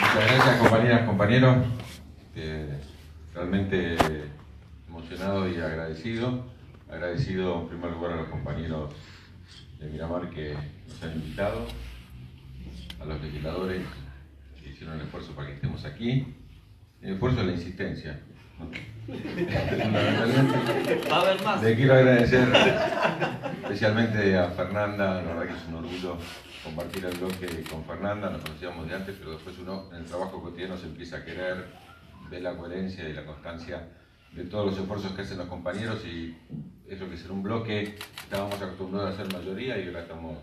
Muchas gracias, compañeras, compañeros. Realmente emocionado y agradecido. Agradecido en primer lugar a los compañeros de Miramar que nos han invitado, a los legisladores que hicieron el esfuerzo para que estemos aquí. El esfuerzo es la insistencia. Va a haber más. Le quiero agradecer especialmente a Fernanda. La verdad que es un orgullo compartir el bloque con Fernanda. Nos conocíamos de antes, pero después uno en el trabajo cotidiano se empieza a querer, ve la coherencia y la constancia de todos los esfuerzos que hacen los compañeros, y eso que será un bloque, estábamos acostumbrados a ser mayoría y ahora estamos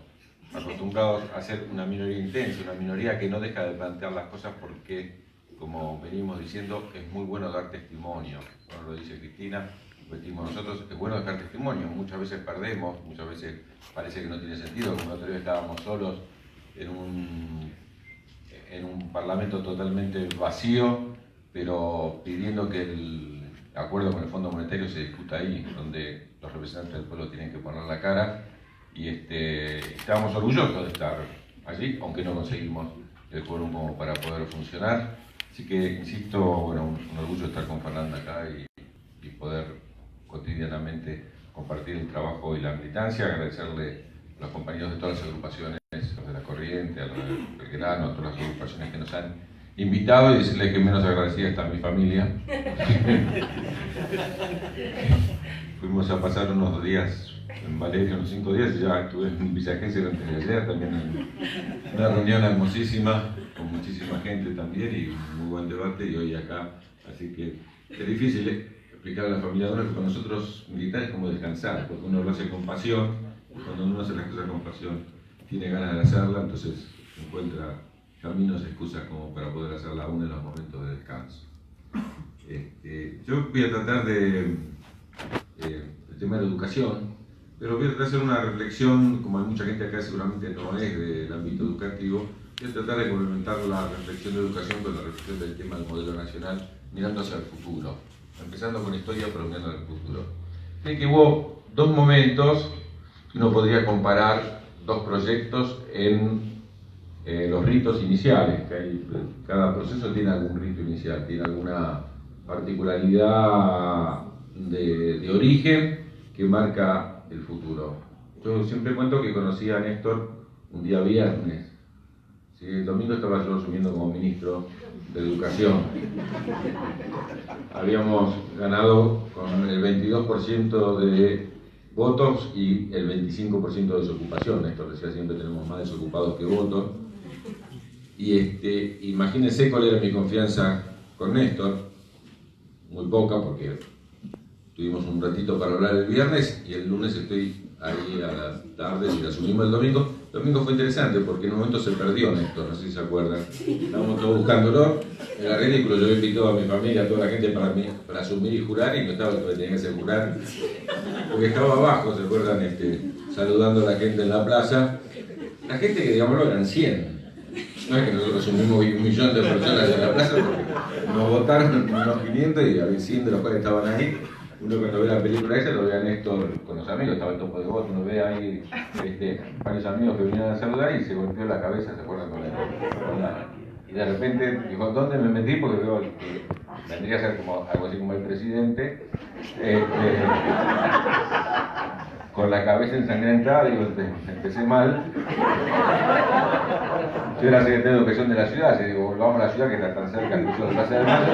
acostumbrados a ser una minoría intensa, una minoría que no deja de plantear las cosas porque, como venimos diciendo, es muy bueno dar testimonio. Bueno, lo dice Cristina, lo decimos nosotros, es bueno dejar testimonio. Muchas veces perdemos, muchas veces parece que no tiene sentido, como la otra vez estábamos solos en un parlamento totalmente vacío, pero pidiendo que el acuerdo con el Fondo Monetario se discuta ahí, donde los representantes del pueblo tienen que poner la cara, y estábamos orgullosos de estar allí, aunque no conseguimos el quórum como para poder funcionar. Así que, insisto, bueno, un orgullo estar con Fernanda acá y poder cotidianamente compartir el trabajo y la militancia. Agradecerle a los compañeros de todas las agrupaciones, los de La Corriente, a los de Belgrano, a todas las agrupaciones que nos han invitado, y decirles que menos agradecida está mi familia. Fuimos a pasar unos días en Valeria, unos 5 días, y ya estuve en Villagesell antes de ayer, también en una reunión hermosísima, con muchísima gente también, y un muy buen debate, y hoy acá. Así que es difícil explicar a la familia de uno que con nosotros militares es como descansar, porque uno lo hace con pasión, y cuando uno hace las cosas con pasión, tiene ganas de hacerla, entonces encuentra caminos, excusas como para poder hacerla aún en los momentos de descanso. Yo voy a tratar el tema de la educación, pero voy a tratar de hacer una reflexión, como hay mucha gente acá seguramente no es del ámbito educativo, voy a tratar de complementar la reflexión de educación con la reflexión del tema del modelo nacional, mirando hacia el futuro, empezando con historia, pero mirando al futuro. Sé que hubo dos momentos que uno podría comparar, dos proyectos en los ritos iniciales, que cada proceso tiene algún rito inicial, tiene alguna particularidad de origen que marca el futuro. Yo siempre cuento que conocí a Néstor un día viernes. ¿Sí? El domingo estaba yo asumiendo como ministro de Educación. Habíamos ganado con el 22% de votos y el 25% de desocupación. Néstor decía siempre tenemos más desocupados que votos. Y imagínense cuál era mi confianza con Néstor, muy poca, porque tuvimos un ratito para hablar el viernes y el lunes estoy ahí a la tarde y asumimos el domingo. El domingo fue interesante porque en un momento se perdió Néstor, no sé si se acuerdan. Estábamos todos buscándolo, era ridículo. Yo invité a mi familia, a toda la gente para asumir y jurar, y no estaba que me tenía que hacer jurar, porque estaba abajo, ¿se acuerdan? Saludando a la gente en la plaza. La gente que, digámoslo, eran 100. No es que nosotros asumimos 1.000.000 de personas en la plaza, porque nos votaron unos 500 y había 100 de los cuales estaban ahí. Uno cuando ve la película esa lo ve a Néstor con los amigos, estaba el Topo de Voto, uno ve ahí varios amigos que vinieron a saludar y se golpeó la cabeza, ¿se acuerdan? Y de repente dijo, ¿dónde me metí? Porque veo que vendría a ser como, algo así como el presidente, con la cabeza ensangrentada. Digo, empecé mal. Yo era secretario de Educación de la ciudad, y digo, volvamos a la ciudad que está tan cerca del Museo de Plaza de Mayo.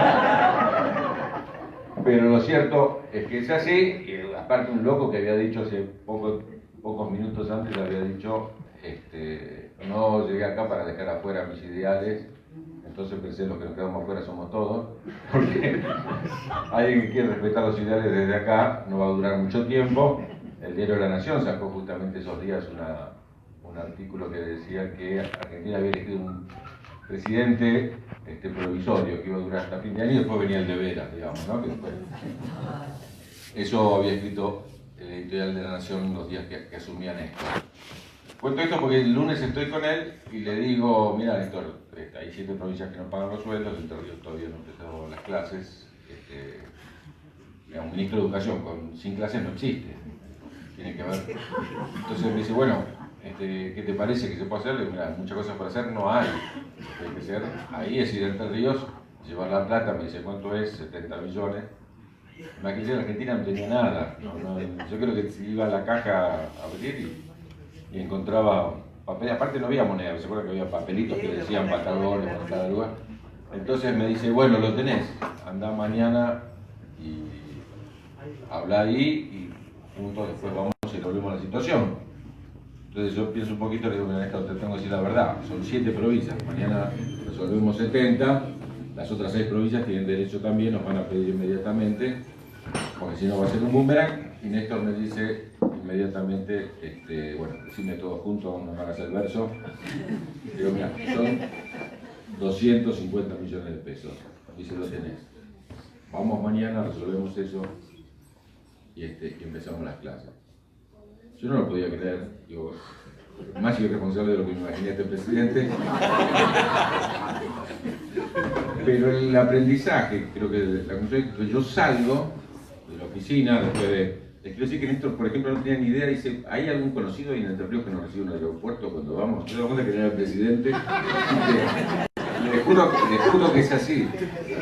Pero lo cierto es que es así, y aparte un loco que había dicho hace pocos minutos antes, había dicho, no llegué acá para dejar afuera mis ideales, entonces pensé, los que nos quedamos afuera somos todos, porque alguien que quiere respetar los ideales desde acá no va a durar mucho tiempo. El diario La Nación sacó justamente esos días un artículo que decía que Argentina había elegido un presidente provisorio que iba a durar hasta fin de año, y después venía el de veras, digamos, ¿no? Eso había escrito el editorial de La Nación los días que asumía Néstor. Cuento esto porque el lunes estoy con él y le digo, mira Néstor, hay 7 provincias que no pagan los sueldos, Entre Ríos todavía no empezó las clases, un ministro de Educación sin clases no existe, tiene que ver. Entonces me dice, bueno, ¿qué te parece que se puede hacer? Le digo, mira, muchas cosas para hacer no hay. Hay que ser, ahí es ir a Entre Ríos, llevar la plata, me dice, ¿cuánto es? 70 millones. Imagínate, en Argentina no tenía nada. Yo creo que iba a la caja a abrir y encontraba papel. Aparte no había moneda, se acuerdan que había papelitos que decían Patagones por cada lugar. Entonces me dice, bueno, lo tenés, andá mañana y habla ahí y juntos después vamos y resolvemos la situación. Entonces yo pienso un poquito, le digo, mira, te tengo que decir la verdad, son 7 provincias, mañana resolvemos 70, las otras 6 provincias tienen derecho también, nos van a pedir inmediatamente, porque si no va a ser un boomerang. Y Néstor me dice inmediatamente, bueno, decime todos juntos, no me hagas el verso. Digo, mira, son 250 millones de pesos, y se lo tenés. Vamos mañana, resolvemos eso y empezamos las clases. Yo no lo podía creer, digo, más irresponsable de lo que me imaginé este presidente. Pero el aprendizaje, creo que la conclusión es que yo salgo de la oficina después de... Les quiero decir que Néstor, por ejemplo, no tenía ni idea, dice, ¿hay algún conocido ahí en Entre Ríos que nos recibe en el aeropuerto cuando vamos? Yo me doy cuenta que era el presidente. Les juro que es así.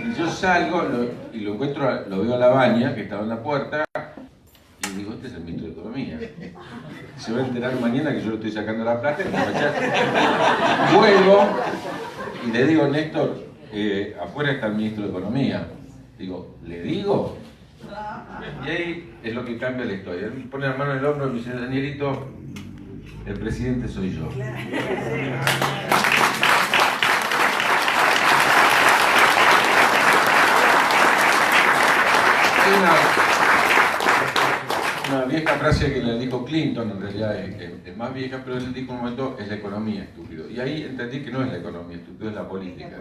Y yo salgo y lo encuentro, lo veo a Labaña, que estaba en la puerta, y digo, este es el ministro de Economía. Se va a enterar mañana que yo le estoy sacando la plata y me va a echar. Vuelvo y le digo, Néstor, afuera está el ministro de Economía. Digo, ¿le digo? Y ahí es lo que cambia la historia. Él pone la mano en el hombro y me dice, Danielito, el presidente soy yo. Una vieja frase que le dijo Clinton, en realidad es más vieja, pero él dijo un momento, es la economía, estúpido. Y ahí entendí que no es la economía, estúpido, es la política.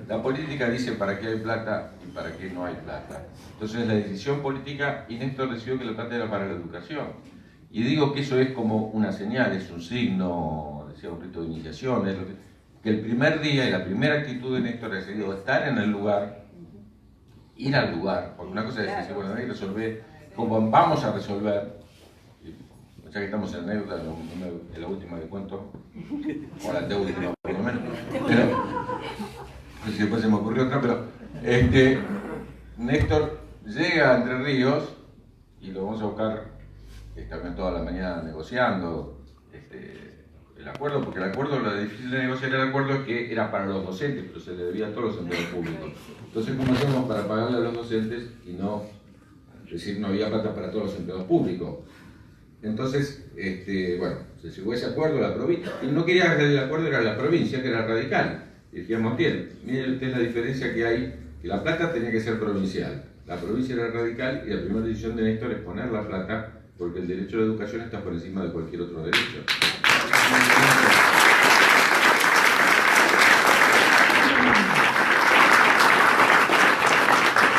La política dice para qué hay plata y para qué no hay plata. Entonces la decisión política, y Néstor decidió que la plata era para la educación. Y digo que eso es como una señal, es un signo, decía un rito de iniciación, es lo que el primer día y la primera actitud de Néstor ha sido estar en el lugar, ir al lugar, porque una cosa es decir, bueno, hay que resolver, como vamos a resolver, ya que estamos en anécdota, es la última que cuento, o la última por lo menos, pero no sé si después se me ocurrió otra, pero Néstor llega a Entre Ríos y lo vamos a buscar, también toda la mañana negociando el acuerdo, porque el acuerdo, lo difícil de negociar el acuerdo es que era para los docentes, pero se le debía a todos los empleados públicos. Entonces, ¿cómo hacemos para pagarle a los docentes y no, es decir, no había plata para todos los empleados públicos? Entonces, bueno, se llegó a ese acuerdo, la provincia, y no quería hacer el acuerdo, era la provincia, que era radical. Y decía Montiel, mire usted la diferencia que hay, que la plata tenía que ser provincial, la provincia era radical, y la primera decisión de Néstor es poner la plata, porque el derecho a la educación está por encima de cualquier otro derecho.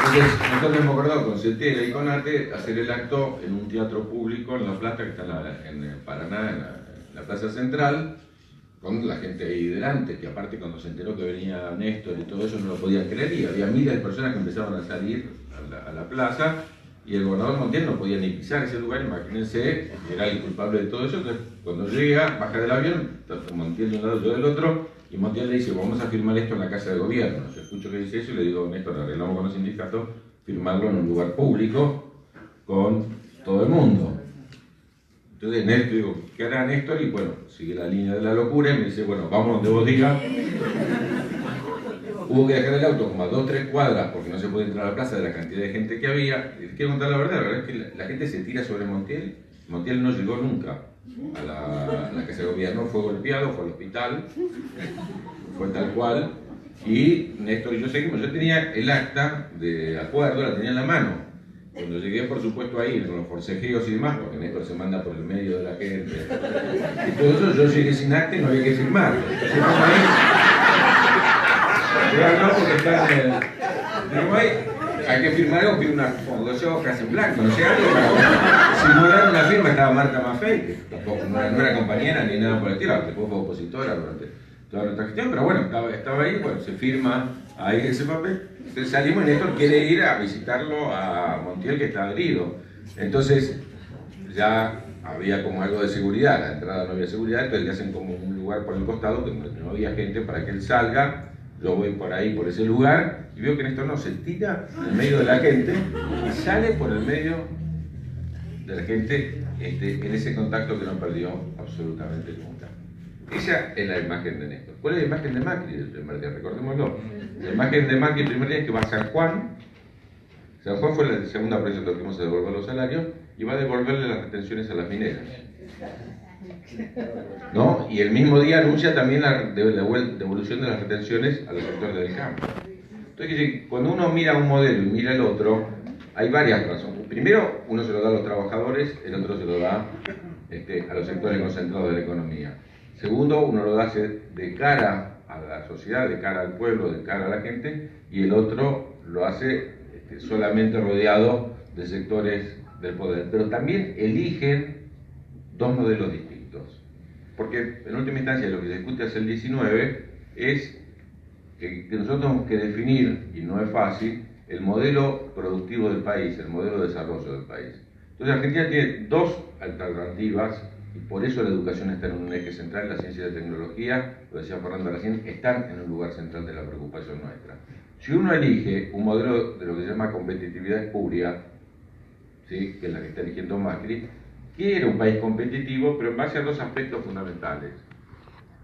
Entonces, nosotros hemos acordado con CETERA y con ATE hacer el acto en un teatro público en La Plata, que está en Paraná, en la Plaza Central, con la gente ahí delante, que aparte cuando se enteró que venía Néstor y todo eso no lo podían creer, y había miles de personas que empezaban a salir a la plaza, y el gobernador Montiel no podía ni pisar ese lugar, imagínense, era el culpable de todo eso. Entonces cuando llega, baja del avión, Montiel de un lado, yo del otro, y Montiel le dice, vamos a firmar esto en la Casa de Gobierno. Yo escucho que dice eso y le digo, Néstor, arreglamos con los sindicatos, firmarlo en un lugar público con todo el mundo. Entonces Néstor, digo, ¿qué hará Néstor? Y bueno, sigue la línea de la locura y me dice, bueno, vamos donde vos digas. Hubo que dejar el auto como a 2 o 3 cuadras porque no se puede entrar a la plaza de la cantidad de gente que había. Les quiero contar la verdad es que la gente se tira sobre Montiel. Montiel no llegó nunca a la Casa de Gobierno, fue golpeado, fue al hospital, fue tal cual. Y Néstor y yo seguimos. Yo tenía el acta de acuerdo, la tenía en la mano. Cuando llegué, por supuesto, ahí, con los forcejeos y demás, porque Néstor se manda por el medio de la gente. Y todo eso, yo llegué sin acta y no había que firmar. Entonces, no, porque hay que firmar algo, pide unas 12 hojas en blanco, no sé, algo para simular una firma. Estaba Marta Maffei, que tampoco no era compañera ni nada por el estilo, después fue opositora durante toda nuestra gestión, pero bueno, estaba ahí, bueno, se firma ahí ese papel. Entonces salimos y Néstor quiere ir a visitarlo a Montiel, que está herido. Entonces ya había como algo de seguridad, a la entrada no había seguridad, entonces le hacen como un lugar por el costado que no había gente para que él salga. Yo voy por ahí, por ese lugar, y veo que Néstor no se tira en el medio de la gente y sale por el medio de la gente en ese contacto que no perdió absolutamente nunca. Esa es la imagen de Néstor. ¿Cuál es la imagen de Macri del primer día? Recordémoslo. La imagen de Macri el primer día es que va a San Juan. San Juan fue la segunda proyecto que vamos a devolver los salarios y va a devolverle las retenciones a las mineras. ¿No? Y el mismo día anuncia también la devolución de las retenciones a los sectores del campo. Entonces, cuando uno mira un modelo y mira el otro, hay varias razones. Primero, uno se lo da a los trabajadores, el otro se lo da a los sectores concentrados de la economía. Segundo, uno lo hace de cara a la sociedad, de cara al pueblo, de cara a la gente, y el otro lo hace solamente rodeado de sectores del poder. Pero también eligen dos modelos distintos. Porque en última instancia lo que se discute hacia el 19 es que nosotros tenemos que definir, y no es fácil, el modelo productivo del país, el modelo de desarrollo del país. Entonces Argentina tiene dos alternativas y por eso la educación está en un eje central, la ciencia y la tecnología, lo decía Fernando recién, están en un lugar central de la preocupación nuestra. Si uno elige un modelo de lo que se llama competitividad espuria, ¿sí?, que es la que está eligiendo Macri, quiere un país competitivo, pero en base a dos aspectos fundamentales.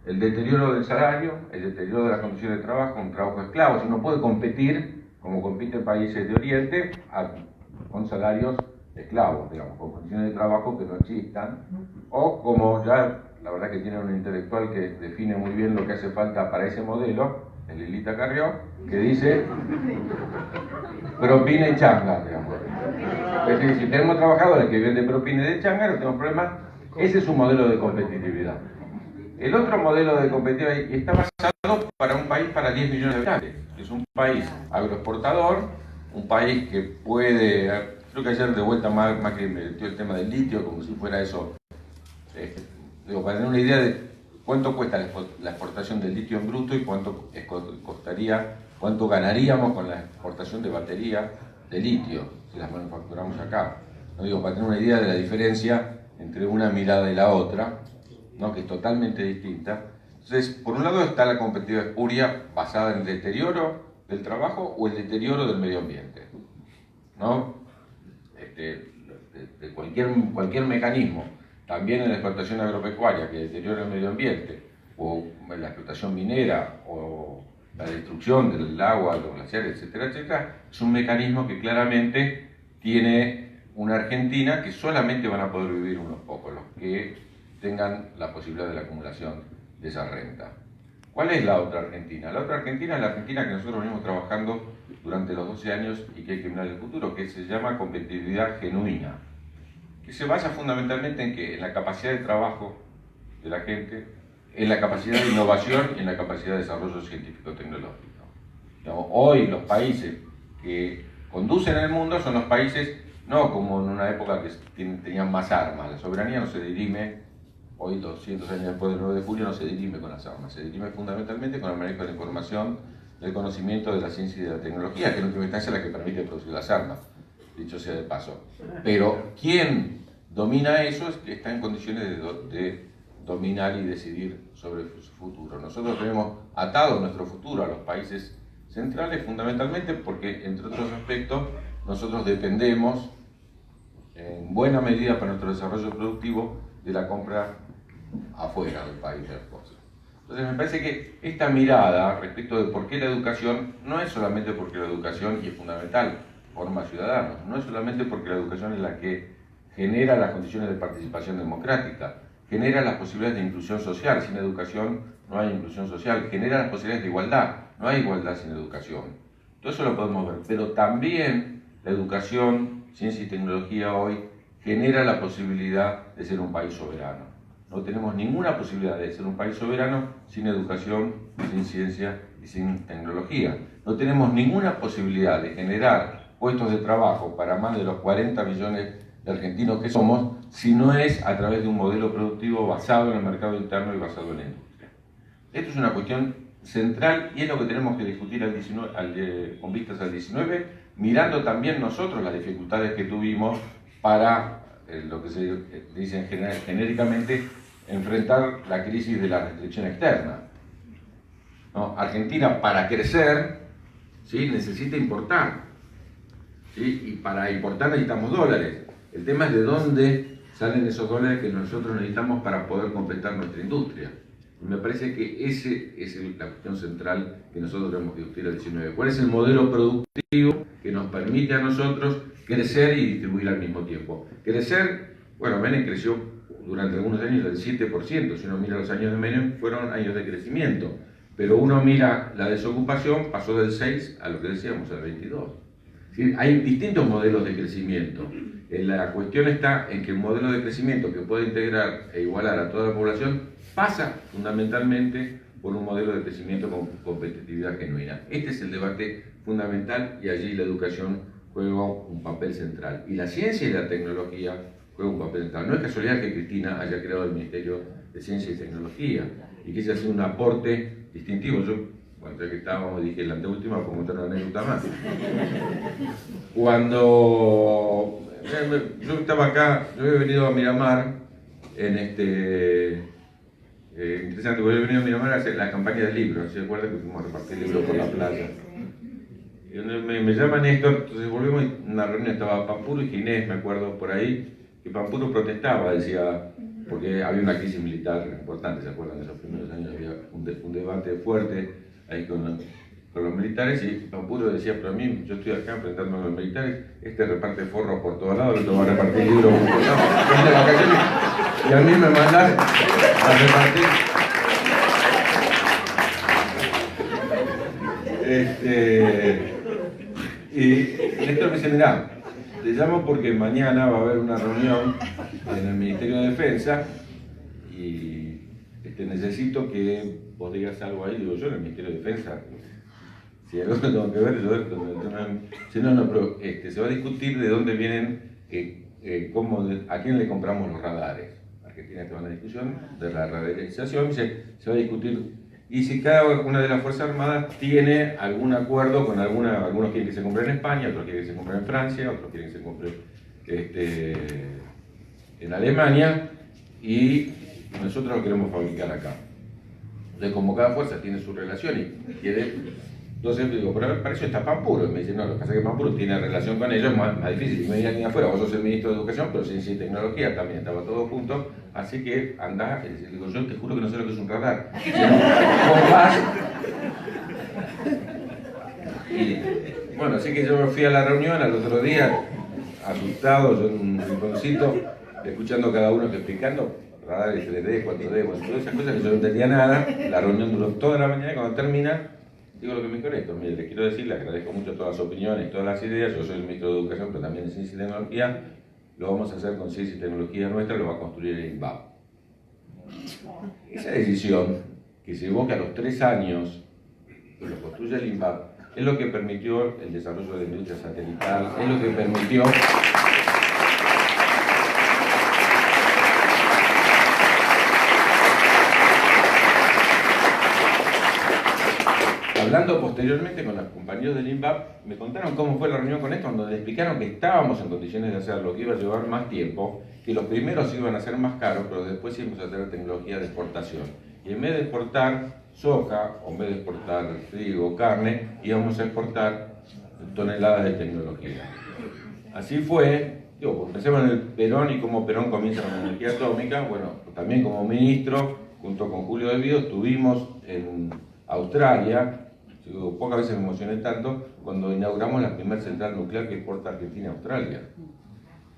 El deterioro del salario, el deterioro de las condiciones de trabajo, un trabajo esclavo. Si uno puede competir, como compiten países de Oriente, con salarios esclavos, digamos, con condiciones de trabajo que no existan, o como ya, la verdad que tiene un intelectual que define muy bien lo que hace falta para ese modelo, el Lilita Carrió, que dice propina y changa, digamos. Es decir, si tenemos trabajadores que viven de propina y de changa, no tenemos problema. Ese es un modelo de competitividad. El otro modelo de competitividad está basado para un país para 10 millones de habitantes. Es un país agroexportador, un país que puede... Creo que ayer de vuelta Macri metió el tema del litio como si fuera eso. Para tener una idea de cuánto cuesta la exportación del litio en bruto y cuánto costaría, cuánto ganaríamos con la exportación de batería de litio, si las manufacturamos acá. No para tener una idea de la diferencia entre una mirada y la otra, ¿no?, que es totalmente distinta. Entonces, por un lado está la competitividad espuria basada en el deterioro del trabajo o el deterioro del medio ambiente, ¿no? De cualquier mecanismo, también en la explotación agropecuaria que deteriora el medio ambiente, o en la explotación minera, o la destrucción del agua, los glaciares, etcétera, etcétera, es un mecanismo que claramente tiene una Argentina que solamente van a poder vivir unos pocos, los que tengan la posibilidad de la acumulación de esa renta. ¿Cuál es la otra Argentina? La otra Argentina es la Argentina que nosotros venimos trabajando durante los 12 años y que hay que mirar el futuro, que se llama competitividad genuina, que se basa fundamentalmente en que en la capacidad de trabajo de la gente, en la capacidad de innovación y en la capacidad de desarrollo científico-tecnológico. Hoy los países que conducen el mundo son los países, no como en una época que tenían más armas, la soberanía no se dirime. Hoy, 200 años después del 9 de julio, no se dirime con las armas, se dirime fundamentalmente con el manejo de la información, del conocimiento de la ciencia y de la tecnología, que en última instancia es la que permite producir las armas, dicho sea de paso. Pero quien domina eso es que está en condiciones de dominar y decidir sobre su futuro. Nosotros tenemos atado nuestro futuro a los países centrales fundamentalmente porque, entre otros aspectos, nosotros dependemos en buena medida para nuestro desarrollo productivo de la compra afuera del país de las cosas. Entonces me parece que esta mirada respecto de por qué la educación no es solamente porque la educación, y es fundamental, forma ciudadanos, no es solamente porque la educación es la que genera las condiciones de participación democrática, genera las posibilidades de inclusión social, sin educación no hay inclusión social, genera las posibilidades de igualdad, no hay igualdad sin educación. Todo eso lo podemos ver, pero también la educación, ciencia y tecnología hoy genera la posibilidad de ser un país soberano. No tenemos ninguna posibilidad de ser un país soberano sin educación, sin ciencia y sin tecnología. No tenemos ninguna posibilidad de generar puestos de trabajo para más de los 40 millones de argentinos que somos si no es a través de un modelo productivo basado en el mercado interno y basado en la industria. Esto es una cuestión central y es lo que tenemos que discutir con vistas al 19, mirando también nosotros las dificultades que tuvimos para lo que se dice genéricamente, enfrentar la crisis de la restricción externa, ¿no? Argentina, para crecer, ¿sí?, necesita importar, ¿sí? Y para importar necesitamos dólares. El tema es de dónde salen esos dólares que nosotros necesitamos para poder completar nuestra industria. Y me parece que esa es la cuestión central que nosotros tenemos que discutir el 19. ¿Cuál es el modelo productivo que nos permite a nosotros crecer y distribuir al mismo tiempo? Crecer, bueno, Menem creció durante algunos años del 7%, si uno mira los años de Menem, fueron años de crecimiento. Pero uno mira la desocupación, pasó del 6 a lo que decíamos, al 22. ¿Sí? Hay distintos modelos de crecimiento. La cuestión está en que el modelo de crecimiento que puede integrar e igualar a toda la población pasa fundamentalmente por un modelo de crecimiento con competitividad genuina. Este es el debate fundamental y allí la educación juega un papel central. Y la ciencia y la tecnología juegan un papel central. No es casualidad que Cristina haya creado el Ministerio de Ciencia y Tecnología y que ella hace un aporte distintivo. Yo, bueno, ya que estábamos, dije la anteúltima, por contar una anécdota más. Cuando yo estaba acá, yo había venido a Miramar interesante, porque yo he venido a Miramar a hacer la campaña del libro, ¿se acuerdan que fuimos a repartir libros por la playa? Y me llama Néstor, entonces volvemos a una reunión, estaba Pampuro y Ginés, me acuerdo, por ahí, que Pampuro protestaba, decía, porque había una crisis militar importante, ¿se acuerdan? En esos primeros años había un debate fuerte ahí con los militares, y Pampuro decía, pero a mí, yo estoy acá enfrentándome a los militares, reparte forros por todos lados, el otro va a repartir libros por todos lados, de vacaciones, y a mí me mandan a repartir. Y Néstor me dice, mirá, te llamo porque mañana va a haber una reunión en el Ministerio de Defensa y necesito que vos digas algo ahí. Digo, yo en el Ministerio de Defensa, si algo tengo que ver, si no, pero se va a discutir de dónde vienen, a quién le compramos los radares. Argentina está en la discusión de la radarización, se va a discutir, y si cada una de las Fuerzas Armadas tiene algún acuerdo con algunos quieren que se compre en España, otros quieren que se compre en Francia, otros quieren que se compre en Alemania, y nosotros lo queremos fabricar acá. Entonces, como cada fuerza tiene su relación y quiere. Entonces digo, pero para eso está Pampuro. Y me dice, no, lo que pasa es que Pampuro tiene relación con ellos, más difícil. Y me viene aquí afuera, vos sos el ministro de Educación, pero Ciencia y Tecnología también, estaba todo junto. Así que andá, y digo, yo te juro que no sé lo que es un radar. Vos vas. Y bueno, así que yo me fui a la reunión al otro día, asustado, yo en un rinconcito, escuchando a cada uno que explicando radares 3D, 4D, bueno, todas esas cosas que yo no entendía nada. La reunión duró toda la mañana y cuando termina, digo lo que me dijo esto, mire, les quiero decir, le agradezco mucho todas las opiniones, todas las ideas, yo soy el ministro de Educación, pero también de Ciencia y Tecnología, lo vamos a hacer con Ciencia y Tecnología nuestra, lo va a construir el INVAP. Esa decisión, que se llevó que a los 3 años lo construya el INVAP, es lo que permitió el desarrollo de la industria satelital, es lo que permitió. Hablando posteriormente con los compañeros del INVAP, me contaron cómo fue la reunión con esto, donde explicaron que estábamos en condiciones de hacerlo, que iba a llevar más tiempo, que los primeros iban a ser más caros, pero después íbamos a tener tecnología de exportación. Y en vez de exportar soja, o en vez de exportar trigo, carne, íbamos a exportar toneladas de tecnología. Así fue, pensemos en el Perón y cómo Perón comienza con la energía atómica. Bueno, también como ministro, junto con Julio De Vido, estuvimos en Australia. Pocas veces me emocioné tanto cuando inauguramos la primera central nuclear que exporta Argentina a Australia,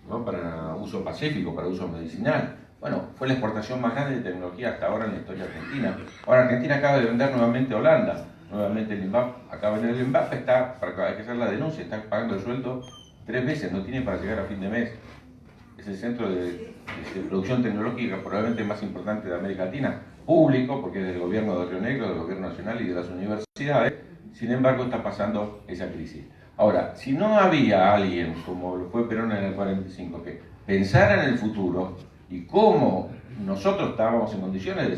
¿no? Para uso pacífico, para uso medicinal. Bueno, fue la exportación más grande de tecnología hasta ahora en la historia argentina. Ahora Argentina acaba de vender nuevamente a Holanda, nuevamente el INVAP, acaba de vender el INVAP, hay que hacer la denuncia, está pagando el sueldo 3 veces, no tiene para llegar a fin de mes. Es el centro de producción tecnológica probablemente más importante de América Latina, público, porque es del gobierno de Río Negro, del gobierno nacional y de las universidades. Sin embargo, está pasando esa crisis. Ahora, si no había alguien, como lo fue Perón en el 45, que pensara en el futuro y cómo nosotros estábamos en condiciones de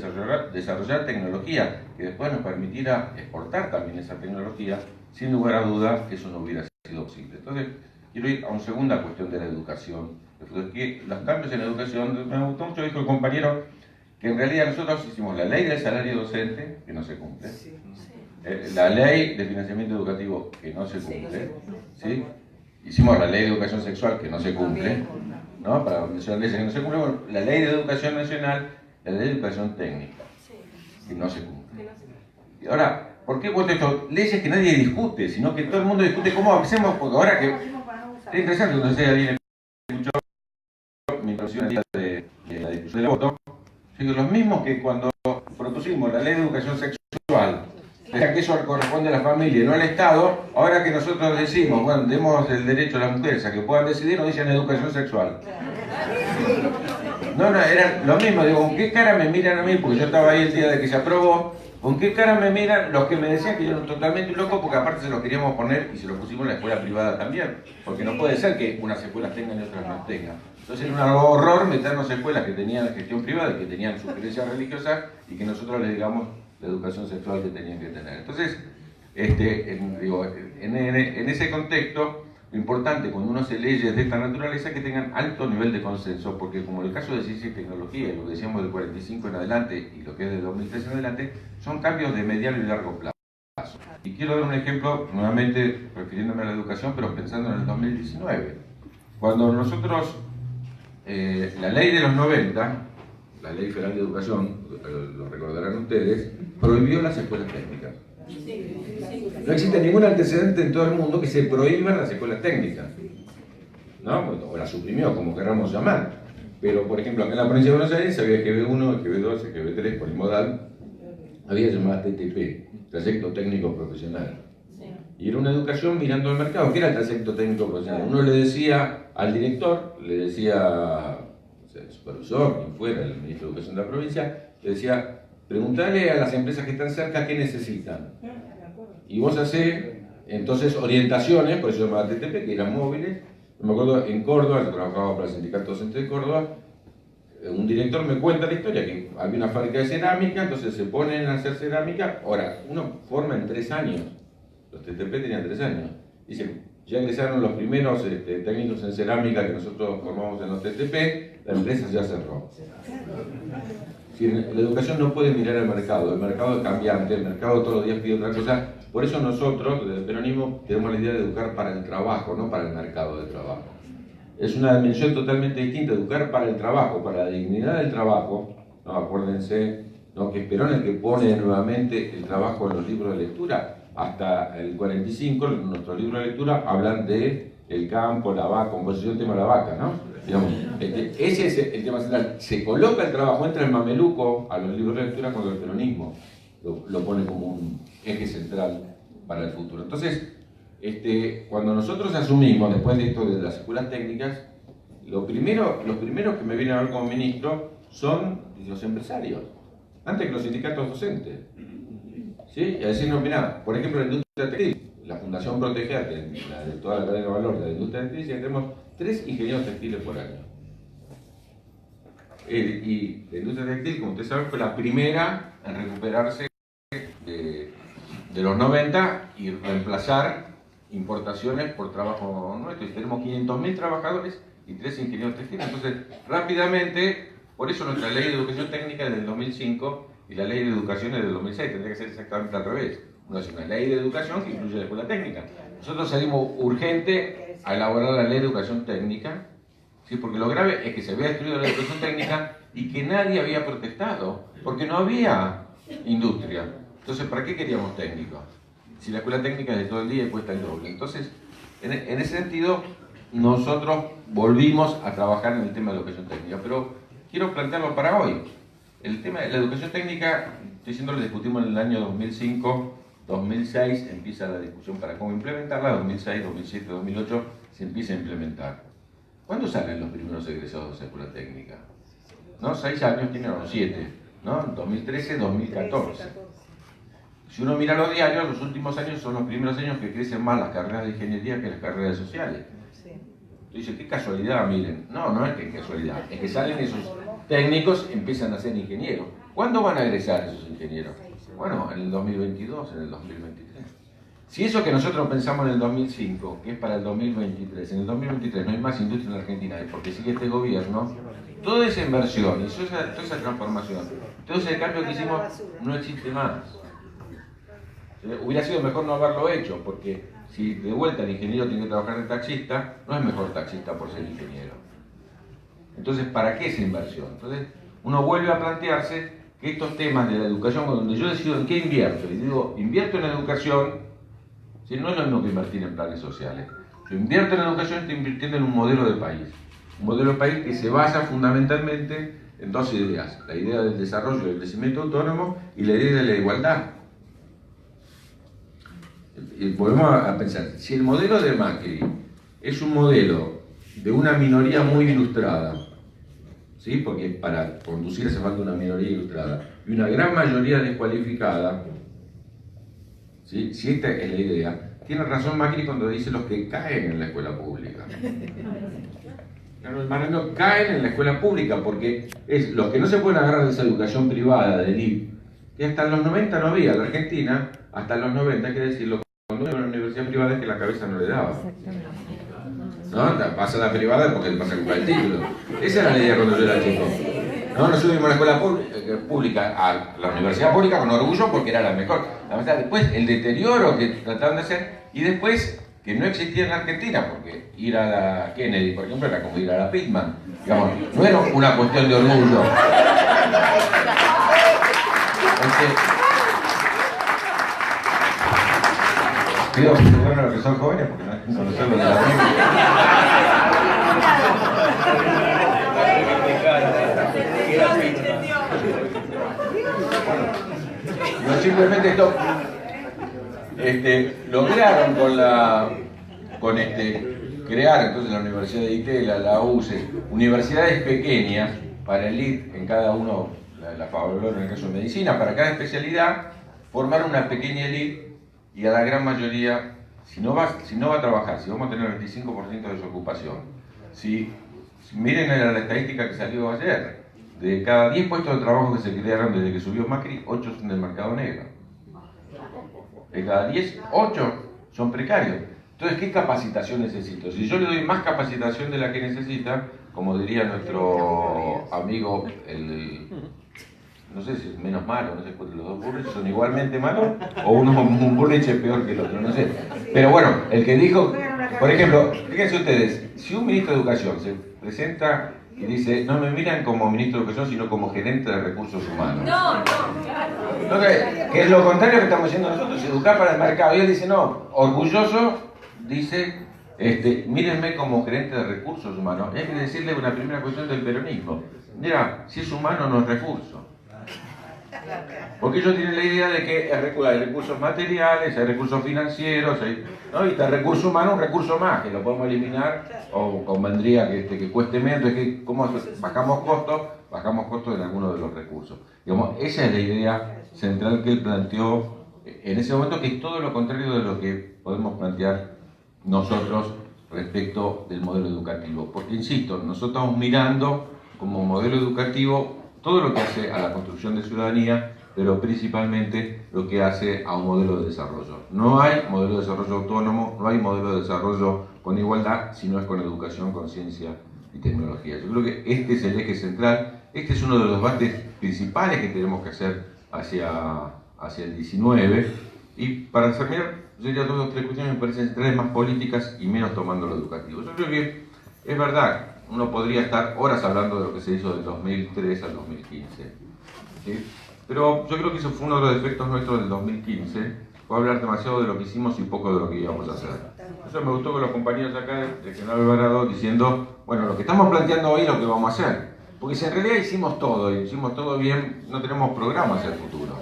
desarrollar tecnología que después nos permitiera exportar también esa tecnología, sin lugar a dudas eso no hubiera sido posible. Entonces, quiero ir a una segunda cuestión de la educación. Es que los cambios en la educación, me gustó mucho, dijo el compañero, que en realidad nosotros hicimos la ley del salario docente, que no se cumple, la ley de financiamiento educativo, que no se cumple, ¿sí? Hicimos la ley de educación sexual, que no se cumple, ¿no? Para son leyes que no se cumplen, la ley de educación nacional, la ley de educación técnica, que no se cumple. Y ahora, ¿por qué voto esto? Leyes que nadie discute, sino que todo el mundo discute cómo hacemos, porque ahora que... Es interesante, entonces alguien escuchó mi introducción de la discusión del voto, digo, los mismos que cuando propusimos la ley de educación sexual, que eso corresponde a la familia y no al Estado, ahora que nosotros decimos, bueno, demos el derecho a las mujeres a que puedan decidir, nos dicen educación sexual. No, era lo mismo, digo, ¿con qué cara me miran a mí? Porque yo estaba ahí el día de que se aprobó. ¿Con qué cara me miran los que me decían que yo era totalmente loco? Porque aparte se los queríamos poner y se los pusimos en la escuela privada también. Porque no puede ser que unas escuelas tengan y otras no tengan. Entonces era un horror meternos en escuelas que tenían gestión privada, que tenían su creencia religiosa y que nosotros les digamos la educación sexual que tenían que tener. Entonces, en ese contexto, lo importante cuando uno hace leyes de esta naturaleza es que tengan alto nivel de consenso, porque como en el caso de ciencia y tecnología, lo que decíamos del 45 en adelante y lo que es del 2013 en adelante, son cambios de mediano y largo plazo. Y quiero dar un ejemplo, nuevamente refiriéndome a la educación, pero pensando en el 2019. Cuando nosotros, la ley de los 90, la Ley Federal de Educación, lo recordarán ustedes, prohibió las escuelas técnicas. No existe ningún antecedente en todo el mundo que se prohíban las escuelas técnicas, ¿no? O las suprimió, como queramos llamar. Pero, por ejemplo, acá en la provincia de Buenos Aires había GB1, GB2, GB3, polimodal, había llamada TTP, Trayecto Técnico Profesional. Y era una educación mirando al mercado. ¿Qué era el trayecto técnico profesional? Uno le decía al director, le decía al supervisor, quien fuera, el ministro de Educación de la provincia, le decía, preguntale a las empresas que están cerca qué necesitan. Y vos hacés, entonces, orientaciones, por eso se llamaba TTP, que eran móviles. Me acuerdo, en Córdoba, yo trabajaba para el Sindicato Docente de Córdoba, un director me cuenta la historia, que había una fábrica de cerámica, entonces se ponen a hacer cerámica. Ahora, uno forma en 3 años. Los TTP tenían 3 años. Dicen, ya ingresaron los primeros técnicos en cerámica que nosotros formamos en los TTP, la empresa ya cerró. La educación no puede mirar al mercado, el mercado es cambiante, el mercado todos los días pide otra cosa. Por eso nosotros, desde el peronismo, tenemos la idea de educar para el trabajo, no para el mercado de trabajo. Es una dimensión totalmente distinta, educar para el trabajo, para la dignidad del trabajo. No, acuérdense, ¿no?, que es Perón el que pone nuevamente el trabajo en los libros de lectura. Hasta el 45, nuestros libros de lectura hablan de el campo, la vaca, composición, tema de la vaca, ¿no? Digamos, ese es el tema central. Se coloca el trabajo, entra el mameluco a los libros de lectura cuando el peronismo lo pone como un eje central para el futuro. Entonces, cuando nosotros asumimos, después de esto de las escuelas técnicas, los primeros que me vienen a ver como ministro son los empresarios, antes que los sindicatos docentes. ¿Sí? Y a decirnos, mirá, por ejemplo, la industria textil, la Fundación Proteger, que es la de toda la cadena de valor de la industria textil, ya tenemos 3 ingenieros textiles por año. Y la industria textil, como ustedes saben, fue la primera en recuperarse de los 90 y reemplazar importaciones por trabajo nuestro. Y tenemos 500.000 trabajadores y 3 ingenieros textiles. Entonces, rápidamente, por eso nuestra ley de educación técnica es del 2005 y la ley de educación es del 2006. Tendría que ser exactamente al revés. Uno hace una ley de educación que incluye la escuela técnica. Nosotros salimos urgente a elaborar la ley de educación técnica, ¿sí? Porque lo grave es que se había destruido la educación técnica y que nadie había protestado, porque no había industria. Entonces, ¿para qué queríamos técnicos? Si la escuela técnica es de todo el día y cuesta el doble. Entonces, en ese sentido, nosotros volvimos a trabajar en el tema de la educación técnica. Pero quiero plantearlo para hoy. El tema de la educación técnica, estoy diciendo, lo discutimos en el año 2005, 2006, empieza la discusión para cómo implementarla, 2006, 2007, 2008, se empieza a implementar. ¿Cuándo salen los primeros egresados de esa escuela técnica? ¿No? 6 años tienen, o 7, ¿no? 2013, 2014. Si uno mira los diarios, los últimos años son los primeros años que crecen más las carreras de ingeniería que las carreras sociales. Entonces, qué casualidad, miren. No, no es que casualidad, es que salen esos técnicos, empiezan a ser ingenieros. ¿Cuándo van a egresar esos ingenieros? Bueno, en el 2022, en el 2023. Si eso que nosotros pensamos en el 2005, que es para el 2023, en el 2023 no hay más industria en la Argentina, y porque sigue este gobierno, toda esa inversión y toda esa transformación, todo ese cambio que hicimos no existe más. Hubiera sido mejor no haberlo hecho, porque si de vuelta el ingeniero tiene que trabajar de taxista, no es mejor taxista por ser ingeniero. Entonces, ¿para qué esa inversión? Entonces, uno vuelve a plantearse que estos temas de la educación, donde yo decido en qué invierto, y digo, invierto en educación, si no es lo mismo que invertir en planes sociales. Yo invierto en educación, estoy invirtiendo en un modelo de país. Un modelo de país que se basa fundamentalmente en dos ideas. La idea del desarrollo y del crecimiento autónomo y la idea de la igualdad. Y volvemos a pensar, si el modelo de Macri es un modelo de una minoría muy ilustrada, ¿sí? Porque para conducir hace falta una minoría ilustrada, y una gran mayoría descualificada, ¿sí? Si esta es la idea, tiene razón Macri cuando dice los que caen en la escuela pública. Los malandros caen en la escuela pública porque es los que no se pueden agarrar de esa educación privada del IF, que hasta los 90 no había. La Argentina, hasta los 90, hay que decirlo, cuando iba a la universidad privada es que la cabeza no le daba. ¿No? Pasa a la privada porque le pasa a comprar el título. Esa era la idea cuando yo era chico. No, nos subimos a la escuela pública, a la universidad pública con orgullo porque era la mejor. Después el deterioro que trataban de hacer y después que no existía en la Argentina, porque ir a la Kennedy, por ejemplo, era como ir a la Pitman. Digamos, no era una cuestión de orgullo. Pido que se vuelvan a los que son jóvenes porque no conocen lo de la Pitman. No, simplemente esto lograron crear entonces la Universidad de Itela, la UCE, universidades pequeñas para el IT en cada uno, la Favaloro en el caso de medicina, para cada especialidad, formar una pequeña elite y a la gran mayoría, si no va a trabajar, si vamos a tener el 25% de desocupación, miren la estadística que salió ayer, de cada 10 puestos de trabajo que se crearon desde que subió Macri, 8 son del mercado negro. De cada 10, 8 son precarios. Entonces, ¿qué capacitación necesito? Si yo le doy más capacitación de la que necesita, como diría nuestro amigo, no sé si es menos malo, no sé cuál de los dos Bullrich son igualmente malos, o un Bullrich es peor que el otro, no sé. Pero bueno, el que dijo, por ejemplo, fíjense ustedes, si un ministro de Educación se presenta y dice, no me miran como ministro de Educación, sino como gerente de recursos humanos. No, que es lo contrario que estamos diciendo nosotros, educar para el mercado. Y él dice, no, orgulloso, dice, mírenme como gerente de recursos humanos. Hay que decirle una primera cuestión del peronismo. Mira, si es humano no es recurso. Porque ellos tienen la idea de que hay recursos materiales, hay recursos financieros, ¿no? Y está el recurso humano, un recurso más, que lo podemos eliminar, o convendría que cueste menos, es que ¿cómo bajamos costos en algunos de los recursos. Digamos, esa es la idea central que él planteó en ese momento, que es todo lo contrario de lo que podemos plantear nosotros respecto del modelo educativo. Porque, insisto, nosotros estamos mirando como modelo educativo todo lo que hace a la construcción de ciudadanía, pero principalmente lo que hace a un modelo de desarrollo. No hay modelo de desarrollo autónomo, no hay modelo de desarrollo con igualdad, si no es con educación, con ciencia y tecnología. Yo creo que este es el eje central, este es uno de los debates principales que tenemos que hacer hacia el 19. Y para terminar, sería dos o tres cuestiones que me parecen centrales más políticas y menos tomando lo educativo. Yo creo que es verdad, uno podría estar horas hablando de lo que se hizo del 2003 al 2015. ¿Sí? Pero yo creo que eso fue uno de los defectos nuestros del 2015, fue hablar demasiado de lo que hicimos y poco de lo que íbamos a hacer. Eso me gustó con los compañeros acá de General Alvarado diciendo, bueno, lo que estamos planteando hoy es lo que vamos a hacer. Porque si en realidad hicimos todo bien, no tenemos programa hacia el futuro.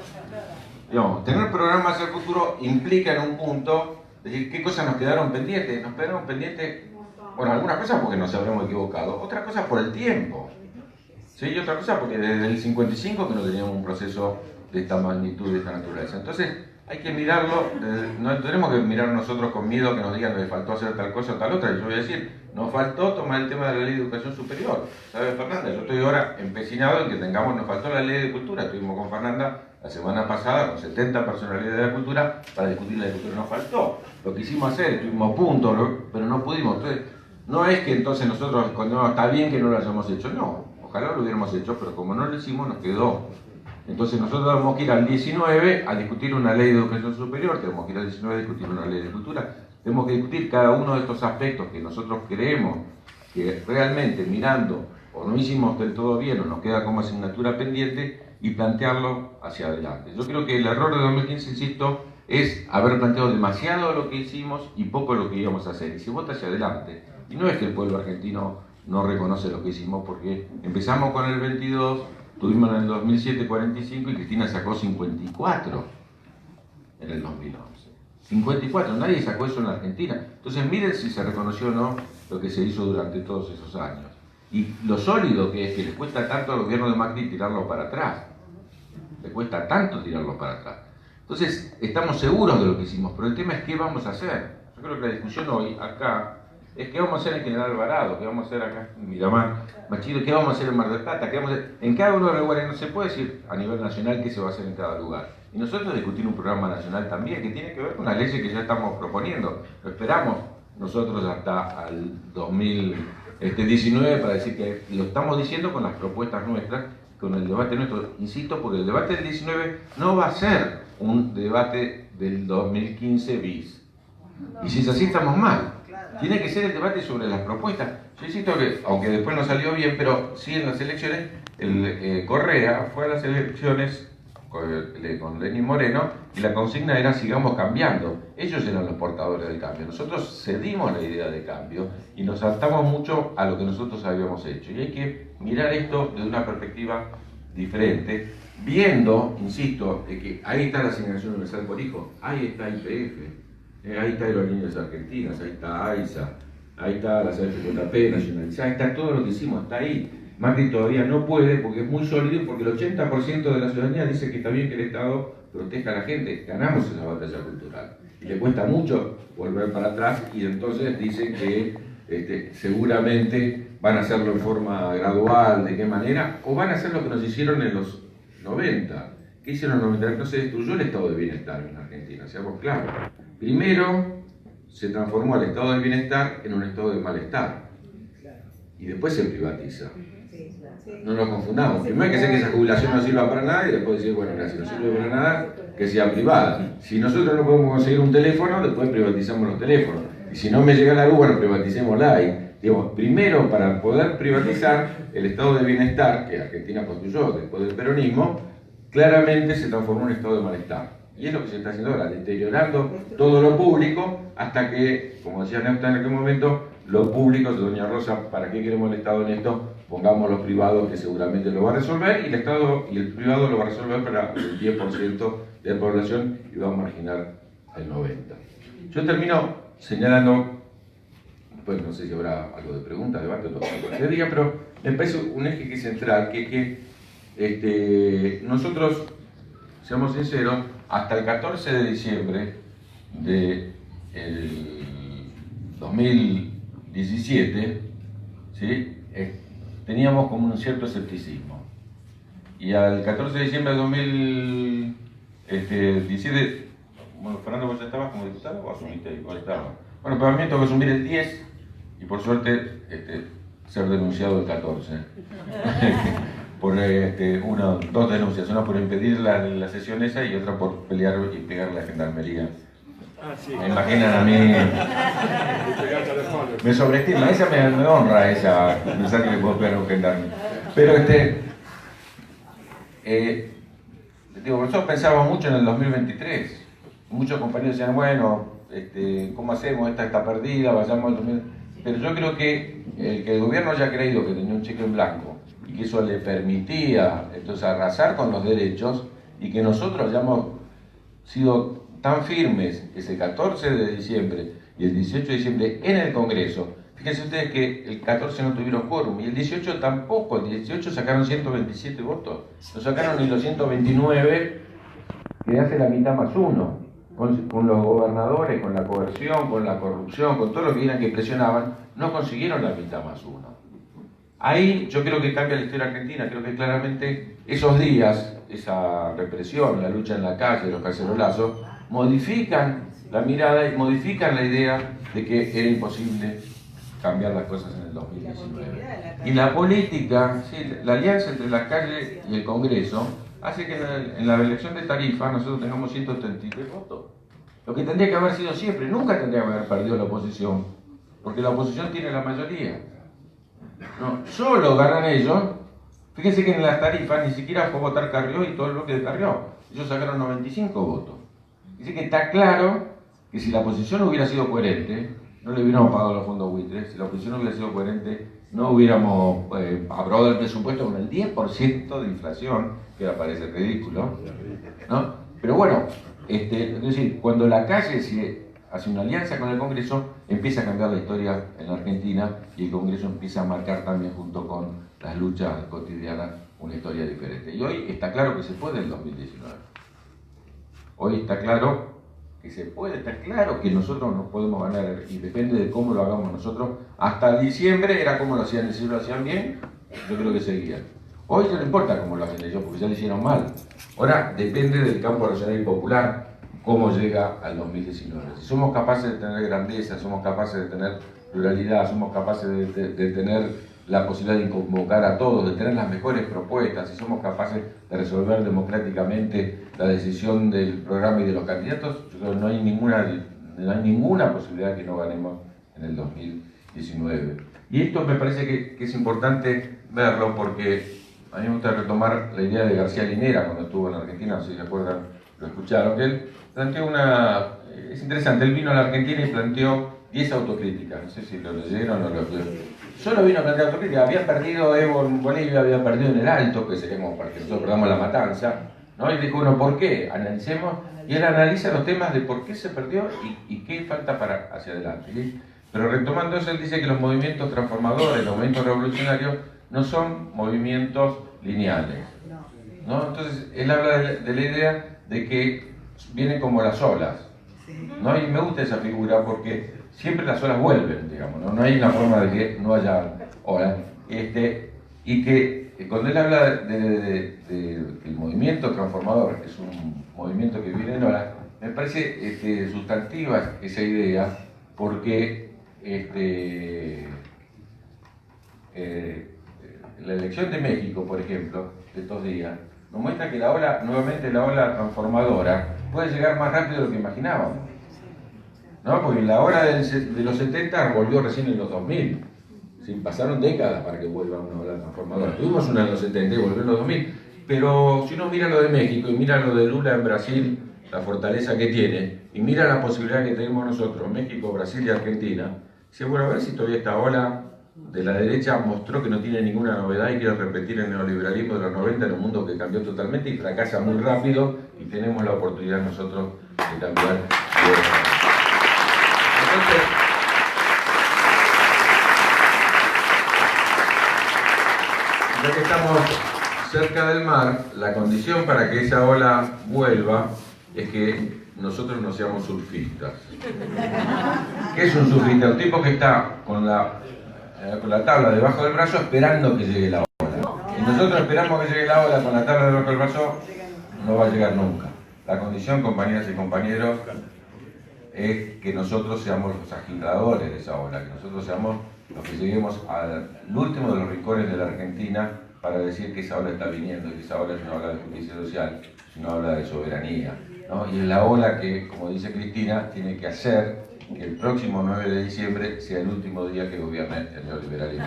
Digamos, tener programa hacia el futuro implica en un punto, decir, ¿qué cosas nos quedaron pendientes? Nos quedaron pendientes, bueno, algunas cosas porque nos habremos equivocado, otras cosas por el tiempo. ¿Sí? Y otra cosa porque desde el 55 que no teníamos un proceso de esta magnitud, de esta naturaleza. Entonces hay que mirarlo, no tenemos que mirar nosotros con miedo que nos digan que le faltó hacer tal cosa o tal otra. Y yo voy a decir, nos faltó tomar el tema de la ley de educación superior. ¿Sabe, Fernanda? Yo estoy ahora empecinado en que nos faltó la ley de cultura. Estuvimos con Fernanda la semana pasada con 70 personalidades de la cultura para discutir la de cultura. Nos faltó. Lo quisimos hacer, estuvimos a punto, pero no pudimos. Entonces, no es que entonces nosotros, cuando está bien que no lo hayamos hecho, no. Ojalá lo hubiéramos hecho, pero como no lo hicimos, nos quedó. Entonces nosotros tenemos que ir al 19 a discutir una ley de educación superior, tenemos que ir al 19 a discutir una ley de cultura, tenemos que discutir cada uno de estos aspectos que nosotros creemos que realmente mirando o no hicimos del todo bien o nos queda como asignatura pendiente y plantearlo hacia adelante. Yo creo que el error de 2015, insisto, es haber planteado demasiado lo que hicimos y poco lo que íbamos a hacer. Y se vota hacia adelante. Y no es que el pueblo argentino no reconoce lo que hicimos, porque empezamos con el 22, tuvimos en el 2007 45 y Cristina sacó 54 en el 2011. 54, nadie sacó eso en la Argentina. Entonces miren si se reconoció o no lo que se hizo durante todos esos años. Y lo sólido que es que les cuesta tanto al gobierno de Macri tirarlo para atrás. Le cuesta tanto tirarlo para atrás. Entonces, estamos seguros de lo que hicimos, pero el tema es qué vamos a hacer. Yo creo que la discusión hoy, acá, es qué vamos a hacer en General Alvarado, qué vamos a hacer acá en Miramar, Machido, qué vamos a hacer en Mar del Plata, qué vamos a hacer en cada uno de los lugares. No se puede decir a nivel nacional qué se va a hacer en cada lugar. Y nosotros discutir un programa nacional también, que tiene que ver con las leyes que ya estamos proponiendo. Lo esperamos nosotros hasta el 2019 para decir que lo estamos diciendo con las propuestas nuestras, con el debate nuestro. Insisto, porque el debate del 19 no va a ser un debate del 2015 bis. Y si es así, estamos mal. Tiene que ser el debate sobre las propuestas. Yo insisto que, aunque después no salió bien, pero sí en las elecciones, Correa fue a las elecciones con Lenín Moreno y la consigna era sigamos cambiando. Ellos eran los portadores del cambio. Nosotros cedimos la idea de cambio y nos saltamos mucho a lo que nosotros habíamos hecho. Y hay que mirar esto desde una perspectiva diferente, viendo, insisto, que ahí está la asignación universal por hijo, ahí está IPF, ahí está Aerolíneas Argentinas, ahí está AISA, ahí está la CFJP nacionalizada, ahí está todo lo que hicimos, está ahí. Macri todavía no puede porque es muy sólido, porque el 80% de la ciudadanía dice que está bien que el Estado proteja a la gente. Ganamos esa batalla cultural. Y le cuesta mucho volver para atrás y entonces dicen que seguramente van a hacerlo en forma gradual, de qué manera, o van a hacer lo que nos hicieron en los 90. ¿Qué hicieron en los 90? No se destruyó el estado de bienestar en Argentina, seamos claros. Primero se transformó el estado de bienestar en un estado de malestar. Y después se privatiza. No nos confundamos. Primero hay que hacer que esa jubilación no sirva para nada y después decir, bueno, si no sirve para nada, que sea privada. Si nosotros no podemos conseguir un teléfono, después privatizamos los teléfonos. Y si no me llega la luz, bueno, privaticémosla. Y, digamos, primero, para poder privatizar el estado de bienestar que Argentina construyó después del peronismo, claramente se transformó en un estado de malestar. Y es lo que se está haciendo ahora, deteriorando todo lo público hasta que, como decía Neusta en aquel momento, lo público, doña Rosa, ¿para qué queremos el Estado en esto? Pongamos los privados que seguramente lo va a resolver y el Estado y el privado lo va a resolver para el 10% de la población y va a marginar el 90%. Yo termino señalando, pues no sé si habrá algo de pregunta, debate o lo que diga, pero me parece un eje que es central, que nosotros, seamos sinceros, hasta el 14 de diciembre del 2017, ¿sí? Teníamos como un cierto escepticismo. Y al 14 de diciembre de 2017, bueno, Fernando, ¿vos ya estabas como diputado o asumiste ahí? ¿Vos estabas? Bueno, pero a mí me tocó asumir el 10 y por suerte ser denunciado el 14. Por dos denuncias, una por impedir la sesión esa y otra por pelear y pegar la gendarmería. Ah, sí. Me imaginan a mí. Me sobreestima, esa me honra esa, pensar que le puedo pegar a un gendarme. Pero nosotros pensábamos mucho en el 2023. Muchos compañeros decían, bueno, ¿cómo hacemos? Esta está perdida, vayamos al 2023. Pero yo creo que el gobierno haya creído que tenía un cheque en blanco y que eso le permitía entonces arrasar con los derechos y que nosotros hayamos sido tan firmes ese 14 de diciembre y el 18 de diciembre en el Congreso. Fíjense ustedes que el 14 no tuvieron quórum y el 18 tampoco. El 18 sacaron 127 votos. No sacaron ni los 129 que hace la mitad más uno. con los gobernadores, con la coerción, con la corrupción, con todo lo que eran que presionaban, no consiguieron la mitad más uno. Ahí yo creo que cambia la historia argentina, creo que claramente esos días, esa represión, la lucha en la calle, los cacerolazos, modifican la mirada y modifican la idea de que era imposible cambiar las cosas en el 2019. Y la política, sí, la alianza entre la calle y el Congreso, hace que en la elección de Tarifa nosotros tengamos 133 votos. Lo que tendría que haber sido siempre, nunca tendría que haber perdido la oposición, porque la oposición tiene la mayoría. No, solo ganan ellos. Fíjense que en las tarifas ni siquiera fue votar Carrió y todo el bloque de Carrió. Ellos sacaron 95 votos. Dice que está claro que si la oposición hubiera sido coherente, no le hubiéramos pagado los fondos buitres. Si la oposición hubiera sido coherente, no hubiéramos aprobado el presupuesto con el 10% de inflación, que ahora parece ridículo, ¿no? Pero bueno, es decir, cuando la calle se hace una alianza con el Congreso, empieza a cambiar la historia en la Argentina y el Congreso empieza a marcar también, junto con las luchas cotidianas, una historia diferente. Y hoy está claro que se puede en el 2019. Hoy está claro que se puede, está claro que nosotros nos podemos ganar, y depende de cómo lo hagamos nosotros. Hasta diciembre era como lo hacían, y si lo hacían bien, yo creo que seguían. Hoy ya no importa cómo lo hacen ellos, porque ya lo hicieron mal. Ahora depende del campo nacional y popular cómo llega al 2019. Si somos capaces de tener grandeza, somos capaces de tener pluralidad, somos capaces de tener la posibilidad de convocar a todos, de tener las mejores propuestas, si somos capaces de resolver democráticamente la decisión del programa y de los candidatos, yo creo que no hay ninguna posibilidad que no ganemos en el 2019. Y esto me parece que es importante verlo, porque a mí me gusta retomar la idea de García Linera cuando estuvo en Argentina, no sé si se acuerdan, lo escucharon, que él planteó es interesante, él vino a la Argentina y planteó 10 autocríticas, no sé si lo leyeron o no lo leyeron. Solo vino a plantear autocrítica, había perdido Evo en Bolivia, había perdido en el Alto, que seríamos para que nosotros perdamos la matanza, ¿no? Y dijo uno, ¿por qué? Analicemos, y él analiza los temas de por qué se perdió y qué falta para hacia adelante, ¿sí? Pero retomando eso, él dice que los movimientos transformadores, los movimientos revolucionarios, no son movimientos lineales, ¿no? Entonces, él habla de la idea de que vienen como las olas, ¿no? Y me gusta esa figura porque siempre las olas vuelven, digamos, ¿no? No hay una forma de que no haya olas. Y que cuando él habla del movimiento transformador, que es un movimiento que viene en olas, me parece sustantiva esa idea, porque la elección de México, por ejemplo, de estos días, nos muestra que nuevamente la ola transformadora puede llegar más rápido de lo que imaginábamos, ¿no? Porque la ola de los 70 volvió recién en los 2000. ¿Sí? Pasaron décadas para que vuelva una ola transformadora. Tuvimos una en los 70 y volvió en los 2000. Pero si uno mira lo de México y mira lo de Lula en Brasil, la fortaleza que tiene, y mira la posibilidad que tenemos nosotros, México, Brasil y Argentina, dice, bueno, a ver si todavía esta ola de la derecha mostró que no tiene ninguna novedad y quiere repetir el neoliberalismo de los 90 en un mundo que cambió totalmente y fracasa muy rápido, y tenemos la oportunidad nosotros de cambiar. Entonces, ya que estamos cerca del mar, la condición para que esa ola vuelva es que nosotros no seamos surfistas. ¿Qué es un surfista? Un tipo que está con la tabla debajo del brazo esperando que llegue la ola. Si nosotros esperamos que llegue la ola con la tabla debajo del brazo, no va a llegar nunca. La condición, compañeras y compañeros, es que nosotros seamos los agitadores de esa ola, que nosotros seamos los que lleguemos al último de los rincones de la Argentina para decir que esa ola está viniendo, y que esa ola es una ola de justicia social, es una ola de soberanía, ¿no? Y es la ola que, como dice Cristina, tiene que hacer que el próximo 9 de diciembre sea el último día que gobierne el neoliberalismo.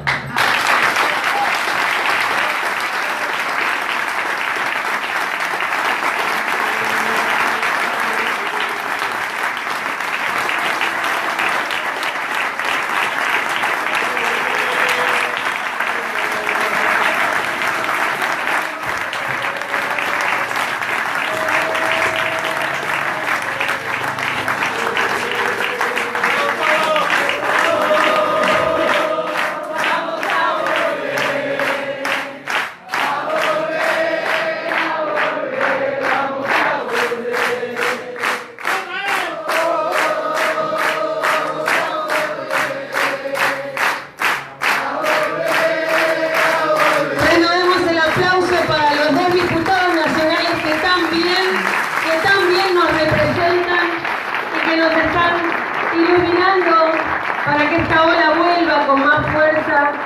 para que esta ola vuelva con más fuerza